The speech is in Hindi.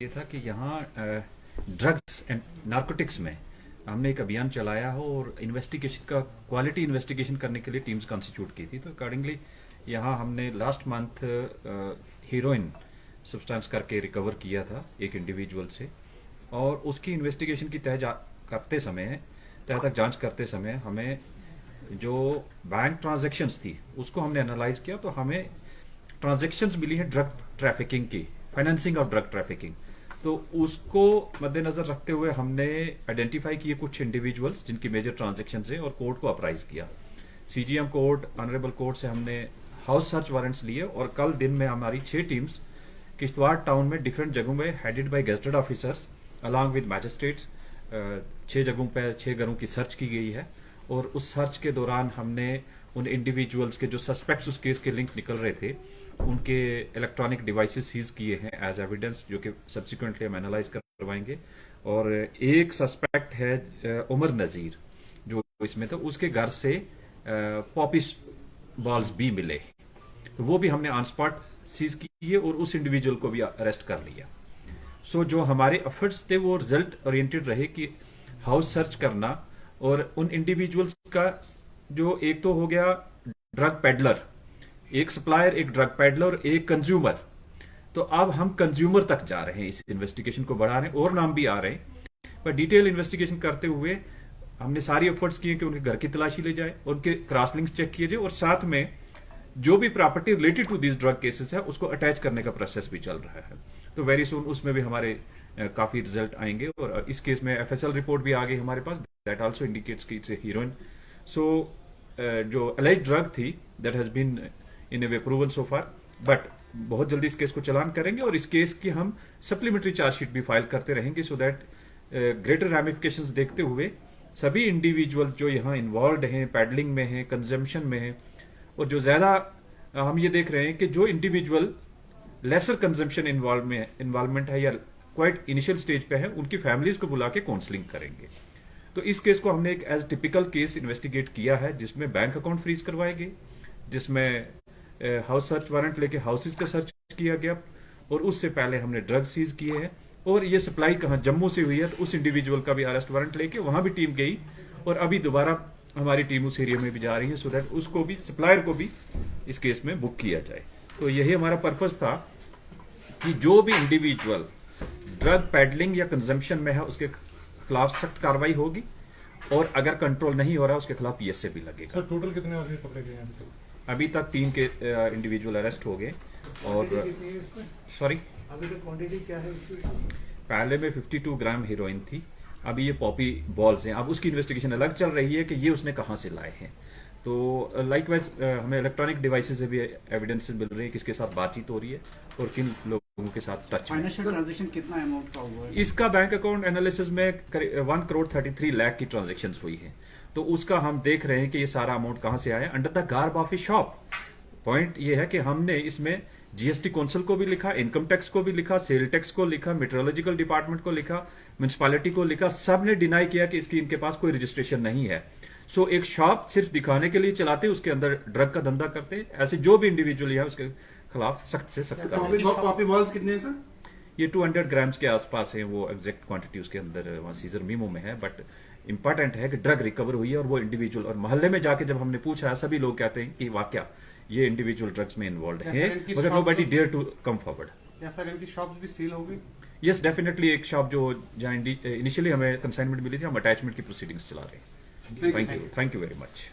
ये था कि यहाँ ड्रग्स एंड नारकोटिक्स में हमने एक अभियान चलाया हो और इन्वेस्टिगेशन का क्वालिटी इन्वेस्टिगेशन करने के लिए टीम्स कॉन्स्टिट्यूट की थी। तो अकॉर्डिंगली यहाँ हमने लास्ट मंथ हीरोइन सब्सटेंस करके रिकवर किया था एक इंडिविजुअल से, और उसकी इन्वेस्टिगेशन की तह तक जांच करते समय हमें जो बैंक ट्रांजैक्शंस थी उसको हमने एनालाइज किया, तो हमें ट्रांजैक्शंस मिली है ड्रग ट्रैफिकिंग की, फाइनेंसिंग ऑफ ड्रग ट्रैफिकिंग। तो उसको मद्देनजर रखते हुए हमने आइडेंटिफाई किए कुछ इंडिविजुअल्स जिनकी मेजर ट्रांजैक्शन है और कोर्ट को अप्राइज किया। सीजीएम कोर्ट, ऑनरेबल कोर्ट से हमने हाउस सर्च वारंट्स लिए और कल दिन में हमारी 6 टीम्स किश्तवाड़ टाउन में डिफरेंट जगहों में headed by gazetted officers along with magistrates 6 जगहों पर 6 घरों की सर्च की गई है। और उस सर्च के दौरान हमने उन इंडिविजुअल्स के जो सस्पेक्ट्स उस केस के लिंक निकल रहे थे उनके इलेक्ट्रॉनिक डिवाइसेस सीज किए हैं एज एविडेंस, जो कि सब्सिक्वेंटली हम एनालाइज करवाएंगे। और एक सस्पेक्ट है उमर नजीर जो इसमें था, उसके घर से पॉपी बॉल्स भी मिले, तो वो भी हमने ऑन स्पॉट सीज किए और उस इंडिविजुअल को भी अरेस्ट कर लिया। सो जो हमारे एफर्ट्स थे वो रिजल्ट ओरिएंटेड रहे कि हाउस सर्च करना और उन इंडिविजुअल्स का जो एक तो हो गया ड्रग पेडलर, एक सप्लायर, एक ड्रग पेडलर, एक कंज्यूमर। तो अब हम कंज्यूमर तक जा रहे हैं, इस इन्वेस्टिगेशन को बढ़ा रहे हैं और नाम भी आ रहे हैं। पर डिटेल इन्वेस्टिगेशन करते हुए हमने सारी एफर्ट्स किए कि उनके घर की तलाशी ले जाए, उनके क्रॉस लिंक्स चेक किए जाए और साथ में जो भी property related to this drug cases है उसको अटैच करने का प्रोसेस भी चल रहा है। तो वेरी सुन उसमें भी हमारे काफी रिजल्ट आएंगे। और इस केस में एफएसएल रिपोर्ट भी आ गई हमारे पास, दैट आल्सो इंडिकेट्स कि इट्स ए हीरोइन। सो जो अलाइज ड्रग थी that has been in a approval so far, but बहुत जल्दी इस केस को चलान करेंगे और इस केस की हम सप्लीमेंट्री चार्जशीट भी फाइल करते रहेंगे, सो दैट ग्रेटर रैमिफिकेशंस देखते हुए सभी इंडिविजुअल जो यहाँ इन्वॉल्व हैं, पैडलिंग में हैं, कंजम्पशन में हैं, और जो ज्यादा हम ये देख रहे हैं कि जो इंडिविजुअल लेसर कंजम्पशन इन्वॉल्वमेंट है या क्वाइट इनिशियल स्टेज पे है, उनकी फैमिलीज को बुला के काउंसलिंग करेंगे। तो इस केस को हमने एक एज टिपिकल केस इन्वेस्टिगेट किया है, जिसमें बैंक अकाउंट फ्रीज करवाए गए, जिसमें हाउस सर्च वारंट लेके हाउसेज का सर्च किया गया, और उससे पहले हमने ड्रग सीज किए हैं। और ये सप्लाई कहाँ जम्मू से हुई है, तो उस इंडिविजुअल का भी अरेस्ट वारंट लेके वहां भी टीम गई, और अभी दोबारा हमारी टीम उस एरिया में भी जा रही है, सो दैट उसको भी, सप्लायर को भी इस केस में बुक किया जाए। तो यही हमारा पर्पज था कि जो भी इंडिविजुअल ड्रग पैडलिंग या कंजम्पशन में है उसके खिलाफ सख्त कार्रवाई होगी, और अगर कंट्रोल नहीं हो रहा उसके खिलाफ पीएसए भी लगेगा। सर टोटल कितने आदमी पकड़े गए हैं अभी तक 3 के इंडिविजुअल अरेस्ट हो गए। और सॉरी, अभी तक क्वांटिटी क्या है इसकी? पहले में 52 ग्राम हीरोइन थी, अभी ये पॉपी बॉल्स हैं। अब उसकी इन्वेस्टिगेशन अलग चल रही है कि ये उसने कहां से लाए हैं। तो लाइकवाइज हमें इलेक्ट्रॉनिक डिवाइसेस से भी एविडेंस मिल रही है किसके साथ बातचीत हो रही है और किन लोगों के साथ टच में। फाइनेंशियल ट्रांजैक्शन कितना अमाउंट का हुआ है? इसका बैंक अकाउंट एनालिसिस में 1 करोड़ 33 लाख की ट्रांजेक्शन हुई है, तो उसका हम देख रहे हैं कि ये सारा अमाउंट कहां से आया under the garb of A shop. Point ये है कि हमने इसमें जीएसटी काउंसिल को भी लिखा, इनकम टैक्स को भी लिखा, सेल टैक्स को लिखा, मेट्रोलॉजिकल डिपार्टमेंट को लिखा, म्युनिसिपैलिटी को लिखा, सब ने डिनाई किया कि इसकी इनके पास कोई रजिस्ट्रेशन नहीं है। सो एक शॉप सिर्फ दिखाने के लिए चलाते, उसके अंदर ड्रग का धंधा करते, ऐसे जो भी इंडिविजुअल है उसके खिलाफ सख्त से सख्त कार्रवाई। पॉपी बॉल्स कितने हैं सर? ये 200 ग्राम्स के आसपास है, वो एग्जैक्ट क्वांटिटी उसके अंदर वहाँ सीजर मीमो में है। बट इंपॉर्टेंट है कि ड्रग रिकवर हुई है और वो इंडिविजुअल, और मोहल्ले में जाके जब हमने पूछा सभी लोग कहते हैं कि वाकया ये इंडिविजुअल ड्रग्स में इन्वॉल्व है, मगर nobody dare to come forward. या सर इनकी शॉप्स भी सील हो गई? यस, डेफिनेटली एक शॉप जो जहाँ इनिशियली हमें कंसाइनमेंट मिली थी, हम अटैचमेंट की प्रोसीडिंग्स चला रहे हैं। Thank you very much.